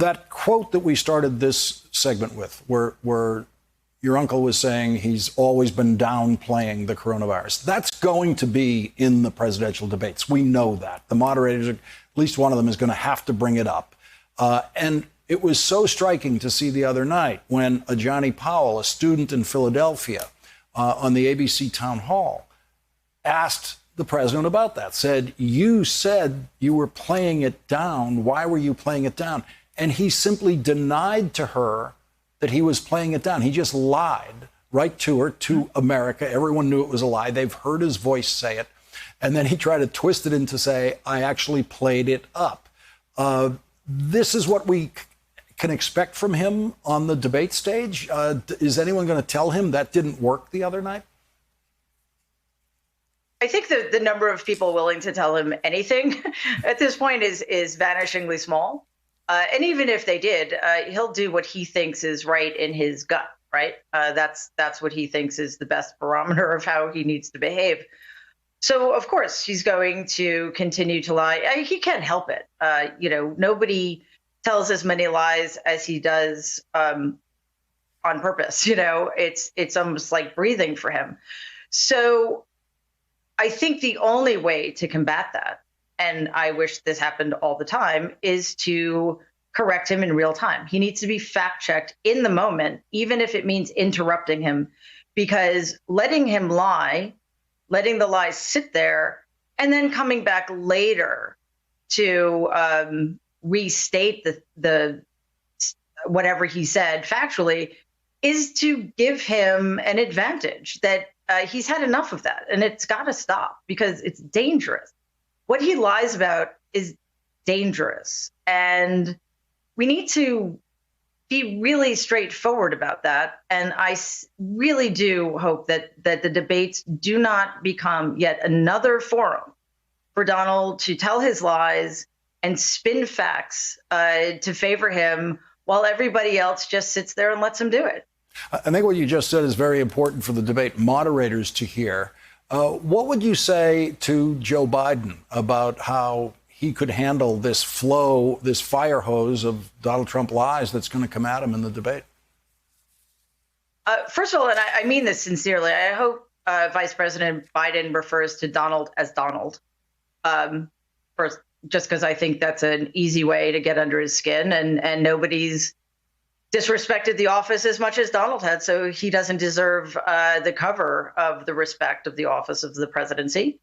that quote that we started this segment with, where your uncle was saying he's always been downplaying the coronavirus, that's going to be in the presidential debates. We know that. The moderators, at least one of them, is going to have to bring it up. And it was so striking to see the other night when a Johnny Powell, a student in Philadelphia, on the ABC town hall, asked the president about that, said you were playing it down. Why were you playing it down? And he simply denied to her that he was playing it down. He just lied right to her, to America. Everyone knew it was a lie. They've heard his voice say it. And then he tried to twist it into say, I actually played it up. This is what we can expect from him on the debate stage. Is anyone going to tell him that didn't work the other night? I think the number of people willing to tell him anything at this point is vanishingly small. And even if they did, he'll do what he thinks is right in his gut, right? That's what he thinks is the best barometer of how he needs to behave. So, of course, he's going to continue to lie. He can't help it. Nobody tells as many lies as he does on purpose. It's almost like breathing for him. So I think the only way to combat that, and I wish this happened all the time, is to correct him in real time. He needs to be fact checked in the moment, even if it means interrupting him, because letting him lie, letting the lies sit there, and then coming back later to restate the whatever he said factually is to give him an advantage that he's had enough of that. And it's got to stop because it's dangerous. What he lies about is dangerous. And we need to be really straightforward about that. And I really do hope that the debates do not become yet another forum for Donald to tell his lies and spin facts to favor him while everybody else just sits there and lets him do it. I think what you just said is very important for the debate moderators to hear. What would you say to Joe Biden about how he could handle this flow, this fire hose of Donald Trump lies that's going to come at him in the debate? First of all, and I mean this sincerely, I hope Vice President Biden refers to Donald as Donald. First, just because I think that's an easy way to get under his skin, and nobody's disrespected the office as much as Donald had, so he doesn't deserve the cover of the respect of the office of the presidency.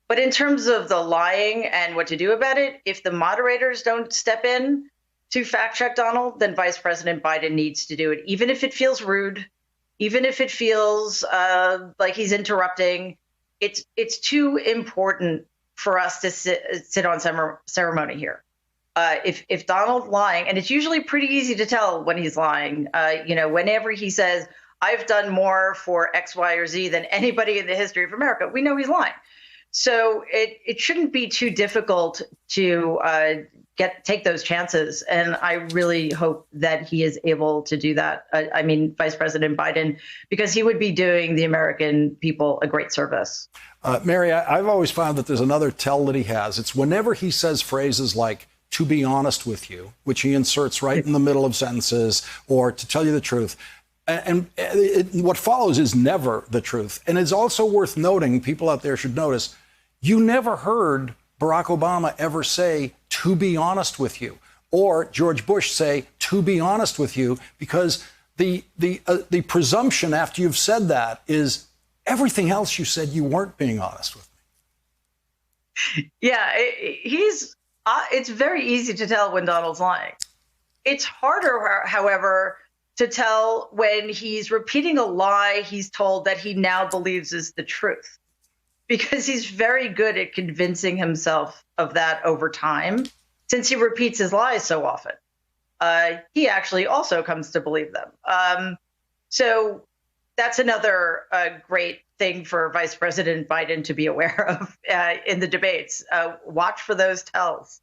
But in terms of the lying and what to do about it, if the moderators don't step in to fact check Donald, then Vice President Biden needs to do it, even if it feels rude, even if it feels like he's interrupting. It's too important for us to sit on ceremony here. If Donald lying, and it's usually pretty easy to tell when he's lying, whenever he says, I've done more for X, Y, or Z than anybody in the history of America, we know he's lying. So it shouldn't be too difficult to take those chances. And I really hope that he is able to do that. Vice President Biden, because he would be doing the American people a great service. Mary, I've always found that there's another tell that he has. It's whenever he says phrases like, to be honest with you, which he inserts right in the middle of sentences, or to tell you the truth. And what follows is never the truth. And it's also worth noting, people out there should notice, you never heard Barack Obama ever say, to be honest with you, or George Bush say, to be honest with you, because the presumption after you've said that is everything else you said you weren't being honest with me. Yeah, it's very easy to tell when Donald's lying. It's harder, however, to tell when he's repeating a lie he's told that he now believes is the truth, because he's very good at convincing himself of that over time, since he repeats his lies so often. He actually also comes to believe them. So that's another great thing for Vice President Biden to be aware of in the debates. Watch for those tells.